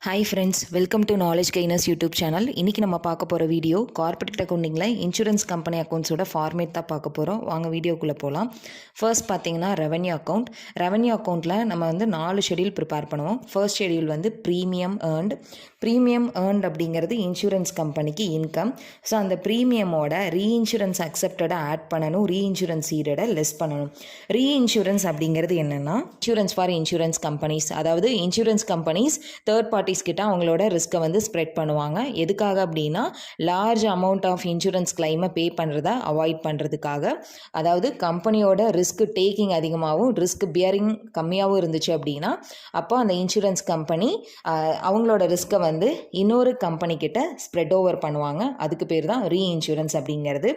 Hi friends, welcome to knowledge gainers YouTube channel. இன்றைக்கி நம்ம பார்க்க போகிற வீடியோ கார்பரேட் அக்கௌண்டிங்கில் இன்சூரன்ஸ் கம்பெனி அக்கௌண்ட்ஸோட ஃபார்மேட் தான் பார்க்க போகிறோம். வாங்க வீடியோக்குள்ளே போகலாம். ஃபர்ஸ்ட் பார்த்தீங்கன்னா ரெவன்யூ அக்கௌண்ட். ரெவன்யூ அக்கௌண்ட்டில் நம்ம வந்து 4 ஷெடியூல் ப்ரிப்பேர் பண்ணுவோம். ஃபர்ஸ்ட் ஷெடியூல் வந்து ப்ரீமியம் ஏர்ன்ட் அப்படிங்கிறது இன்சூரன்ஸ் கம்பெனிக்கு இன்கம். ஸோ அந்த ப்ரீமியமோட ரீஇன்சூரன்ஸ் அக்செப்டடை ஆட் பண்ணணும், ரீஇன்சூரன்ஸ் ஈடடை லெஸ் பண்ணணும். ரீஇன்சூரன்ஸ் அப்படிங்கிறது என்னென்னா இன்சூரன்ஸ் ஃபார் இன்சூரன்ஸ் கம்பெனிஸ், அதாவது இன்சூரன்ஸ் கம்பெனிஸ் தேர்ட் பார்ட்டிஸ் கிட்ட அவங்களோட ரிஸ்க்கை வந்து ஸ்ப்ரெட் பண்ணுவாங்க. எதுக்காக அப்படின்னா லார்ஜ் அமௌண்ட் ஆஃப் இன்சூரன்ஸ் கிளைமை பே பண்ணுறதை அவாய்ட் பண்ணுறதுக்காக. அதாவது கம்பெனியோட ரிஸ்க் டேக்கிங் அதிகமாகவும் ரிஸ்க் பியரிங் கம்மியாகவும் இருந்துச்சு அப்படின்னா அப்போ அந்த இன்சூரன்ஸ் கம்பெனி அவங்களோட ரிஸ்க்கை வந்து இன்னொரு கம்பெனி கிட்ட ஸ்ப்ரெட் ஓவர் பண்ணுவாங்க. அதுக்கு பேர் தான் ரீஇன்சூரன்ஸ் அப்படிங்கிறது.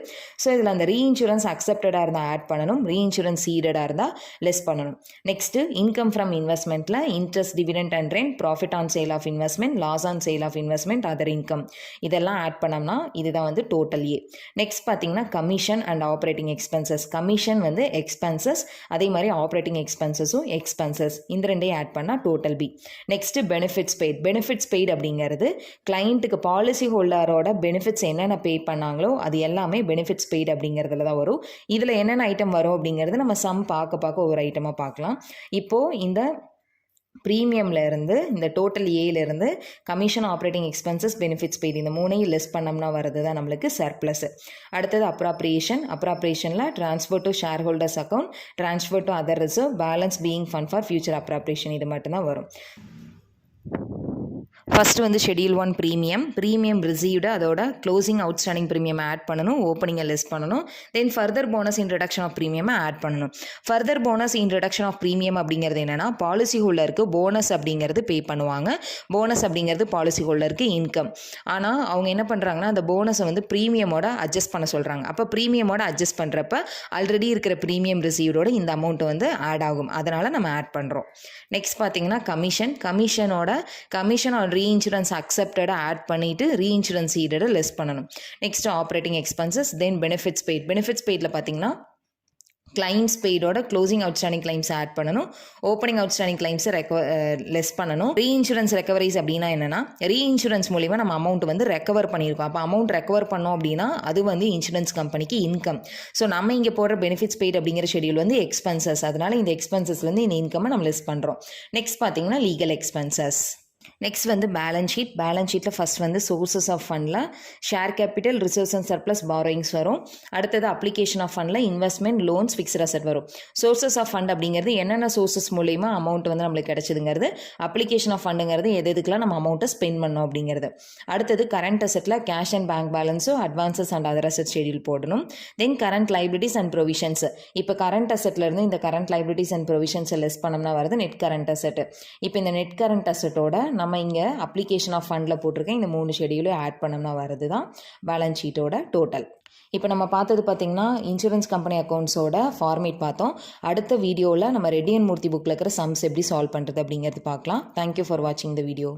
ஸோ இதில் அந்த ரீஇன்சூரன்ஸ் அக்செப்டடாக இருந்தால் ஆட் பண்ணணும், ரீஇன்சூரன்ஸ் சீடடாக இருந்தால் லெஸ் பண்ணணும். நெக்ஸ்ட்டு இன்கம் ஃப்ரம் இன்வெஸ்ட்மெண்ட்டில் interest, dividend and rent, profit on sale of investment, loss on sale of investment, other income, இதெல்லாம் ஆட் பண்ணோம்னா இதுதான் வந்து டோட்டல் ஏ. நெக்ஸ்ட் பார்த்தீங்கன்னா commission and operating expenses. Commission வந்து எக்ஸ்பென்சஸ், அதே மாதிரி ஆப்ரேட்டிங் எக்ஸ்பென்சஸும் எக்ஸ்பென்சஸ், இந்த ரெண்டையும் ஆட் பண்ணால் total B. Next benefits paid. Benefits paid அப்படிங்கிறது கிளைண்ட்டுக்கு பாலிசி ஹோல்டரோட பெனிஃபிட்ஸ் என்னென்ன பே பண்ணாங்களோ அது எல்லாமே பெனிஃபிட்ஸ் பெய்ட் அப்படிங்கிறதுல தான் வரும். இதில் என்னென்ன ஐட்டம் வரும் அப்படிங்கிறது நம்ம சம் பார்க்க ஒரு ஐட்டமாக பார்க்கலாம். இப்போது இந்த ப்ரீமியமில் இருந்து இந்த டோட்டல் ஏலேருந்து commission, operating expenses, benefits paid, இந்த மூணையும் லெஸ் பண்ணோம்னா வருது தான் நம்மளுக்கு சர்ப்ளஸ். அடுத்தது அப்ராப்ரியேஷனில் transfer to shareholders account, transfer to other reserve, balance being fund for future appropriation, இது மட்டும்தான் வரும். ஃபஸ்ட்டு வந்து ஷெடியூல் 1 ப்ரீமியம் ரிசீவ்டு, அதோட க்ளோசிங் அவுட்ஸ்டாண்டிங் ப்ரீமியம் ஆட் பண்ணணும், ஓப்பனிங்கை லெஸ் பண்ணணும். Then further bonus introduction of ப்ரீமியமை ஆட் பண்ணணும். Further bonus introduction of premium அப்படிங்கிறது என்னென்னா பாலிசி ஹோல்டருக்கு போனஸ் அப்படிங்கிறது பே பண்ணுவாங்க. போனஸ் அப்படிங்கிறது பாலிசி ஹோல்டருக்கு இன்கம். ஆனால் அவங்க என்ன பண்ணுறாங்கன்னா அந்த போனஸை வந்து ப்ரீமியமோட அட்ஜஸ்ட் பண்ண சொல்கிறாங்க. அப்போ ப்ரீமியமோட அட்ஜஸ்ட் பண்ணுறப்ப ஆல்ரெடி இருக்கிற ப்ரீமியம் ரிசீவ்டோட இந்த அமௌண்ட் வந்து ஆட் ஆகும். அதனால் நம்ம ஆட் பண்ணுறோம். நெக்ஸ்ட் பார்த்தீங்கன்னா கமிஷன் ஆன் ரீஇன்சூரன்ஸ் அக்செப்டடை ஆட் பண்ணிவிட்டு ரீஇன்சூரன்ஸ் ஈடடை லெஸ் பண்ணணும். Next operating expenses, then benefits பெய்டில் பார்த்தீங்கன்னா கிளைம்ஸ் பெய்டோட க்ளோசிங் அவுட்ஸ்டாண்டிங் கிளைம்ஸ் ஆட் பண்ணணும், ஓப்பனிங் அவுட்ஸ்டாண்டிங் கிளைம்ஸை லெஸ் பண்ணணும். ரீஇன்சூரன்ஸ் ரெக்கவரிஸ் அப்படின்னா என்னென்னா ரீஇன்சூரன்ஸ் மூலிமா நம்ம அமௌண்ட் வந்து ரெக்கவர் பண்ணியிருக்கோம். அப்போ அமௌண்ட் ரெக்கவர் பண்ணோம் அப்படின்னா அது வந்து இன்சூரன்ஸ் கம்பெனிக்கு இன்கம். ஸோ நம்ம இங்கே போடுற பெனிஃபிட்ஸ் பெய்ட் அப்படிங்கிற ஷெடியூல் வந்து எக்ஸ்பென்சஸ், அதனால் இந்த எக்ஸ்பென்சஸ்லேருந்து இந்த இன்கம்மை நம்ம லெஸ் பண்ணுறோம். நெக்ஸ்ட் பார்த்தீங்கன்னா லீகல் எக்ஸ்பென்சஸ். நெக்ஸ்ட் வந்து பேலன்ஸ் ஷீட்டில் ஃபஸ்ட் வந்து சோர்சஸ் ஆஃப் ஃபண்டில் share capital, reserves and surplus, borrowings வரும். அடுத்தது அப்ளிகேஷன் ஆஃப் ஃபண்டில் இன்வெஸ்ட்மெண்ட், லோன்ஸ், ஃபிக்ஸ்ட் அசெட் வரும். சோர்சஸ் ஆஃப் ஃபண்ட் அப்படிங்கிறது என்னென்ன சோர்சஸ் மூலிமா அமௌண்ட் வந்து நம்மளுக்கு கிடைச்சதுங்கிறது. அப்ளிகேஷன் ஆஃப் ஃபண்டுங்கிறது எதுக்கெல்லாம் நம்ம அமௌண்ட்டை ஸ்பெண்ட் பண்ணோம் அப்படிங்கிறது. அடுத்தது கரண்ட் அசெட்டில் கேஷ் அண்ட் பேங்க் பேலன்ஸும் advances and other asset schedule போடணும். Then current liabilities and provisions. இப்போ கரண்ட் அசெட்லேருந்து இந்த கரண்ட் லைபிலிட்டிஸ் அண்ட் ப்ரொவிஷன்ஸை லெஸ் பண்ணோம்னா வருது நெட் கரண்ட் அசெட். இப்போ இந்த நெட் கரண்ட் அசெட்டோட நம்ம இங்கே அப்ளிகேஷன் ஆஃப் ஃபண்டில் போட்டிருக்கேன் இந்த 3 ஷெடியூலும் ஆட் பண்ணோம்னா வருது தான் பேலன்ஸ் ஷீட்டோட டோட்டல். இப்போ நம்ம பார்த்தது பார்த்திங்கன்னா இன்சூரன்ஸ் கம்பெனி அக்கௌண்ட்ஸோட ஃபார்மேட் பார்த்தோம். அடுத்த வீடியோவில் நம்ம ரெட்டி அண்ட் மூர்த்தி புக்கில் இருக்கிற சம்ஸ் எப்படி சால்வ் பண்ணுறது அப்படிங்கிறது பார்க்கலாம். தேங்க்யூ ஃபார் வாட்சிங் த வீடியோ.